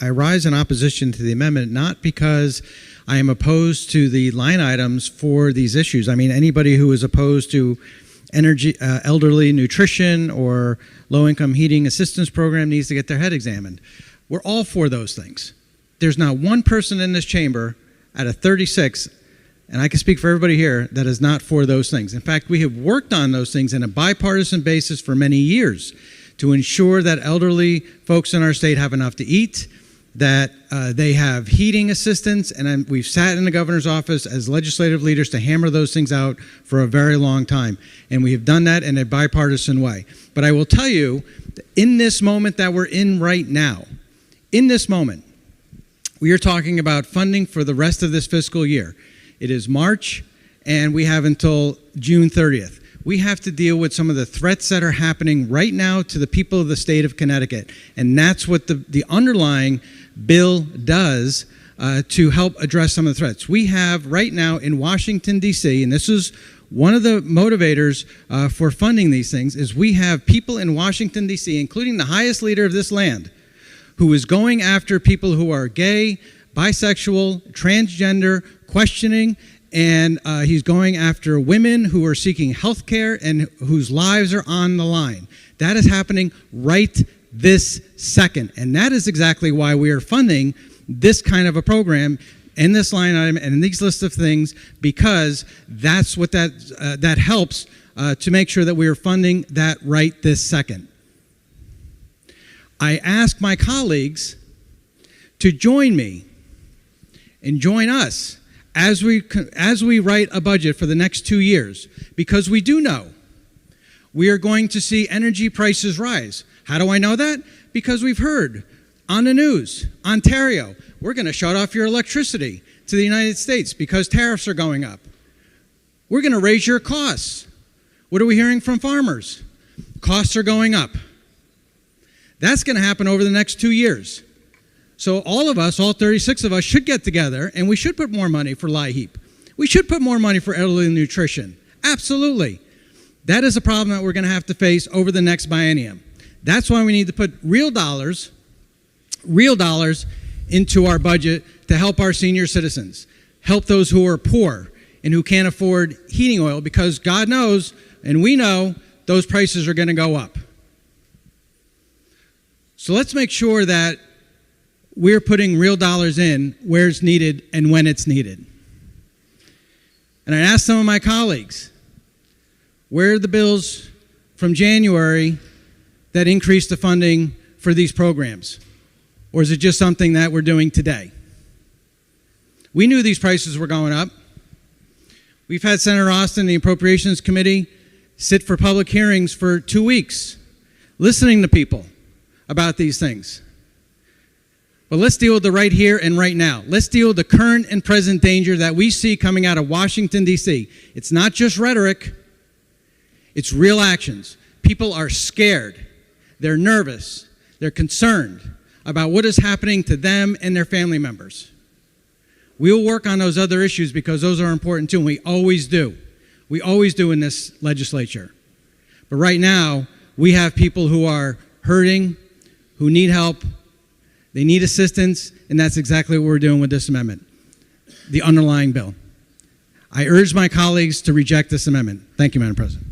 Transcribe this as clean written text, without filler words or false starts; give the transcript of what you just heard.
I rise in opposition to the amendment, not because I am opposed to the line items for these issues. I mean, anybody who is opposed to elderly nutrition or low-income heating assistance program needs to get their head examined. We're all for those things. There's not one person in this chamber out of 36, and I can speak for everybody here, that is not for those things. In fact, we have worked on those things on a bipartisan basis for many years to ensure that elderly folks in our state have enough to eat, that they have heating assistance, and we've sat in the governor's office as legislative leaders to hammer those things out for a very long time. And we have done that in a bipartisan way. But I will tell you, in this moment that we're in right now, in this moment, we are talking about funding for the rest of this fiscal year. It is March, and we have until June 30th. We have to deal with some of the threats that are happening right now to the people of the state of Connecticut. And that's what the underlying bill does to help address some of the threats. We have right now in Washington, D.C., and this is one of the motivators for funding these things, is we have people in Washington, D.C., including the highest leader of this land, who is going after people who are gay, bisexual, transgender, questioning, and he's going after women who are seeking health care and whose lives are on the line. That is happening right this second. And that is exactly why we are funding this kind of a program in this line item and in these lists of things, because that's what that helps to make sure that we are funding that right this second. I ask my colleagues to join me and join us as we write a budget for the next 2 years, because we do know we are going to see energy prices rise. How do I know that? Because we've heard on the news, Ontario, we're going to shut off your electricity to the United States because tariffs are going up. We're going to raise your costs. What are we hearing from farmers? Costs are going up. That's going to happen over the next 2 years. So all of us, all 36 of us, should get together, and we should put more money for LIHEAP. We should put more money for elderly nutrition. Absolutely. That is a problem that we're going to have to face over the next biennium. That's why we need to put real dollars into our budget to help our senior citizens, help those who are poor and who can't afford heating oil, because God knows, and we know, those prices are going to go up. So let's make sure that we're putting real dollars in where it's needed and when it's needed. And I asked some of my colleagues, where are the bills from January that increased the funding for these programs? Or is it just something that we're doing today? We knew these prices were going up. We've had Senator Austin and the Appropriations Committee sit for public hearings for 2 weeks, listening to people about these things. But let's deal with the right here and right now. Let's deal with the current and present danger that we see coming out of Washington, D.C. It's not just rhetoric. It's real actions. People are scared. They're nervous. They're concerned about what is happening to them and their family members. We'll work on those other issues because those are important too, and we always do. We always do in this legislature. But right now, we have people who are hurting, who need help, they need assistance, and that's exactly what we're doing with this amendment, the underlying bill. I urge my colleagues to reject this amendment. Thank you, Madam President.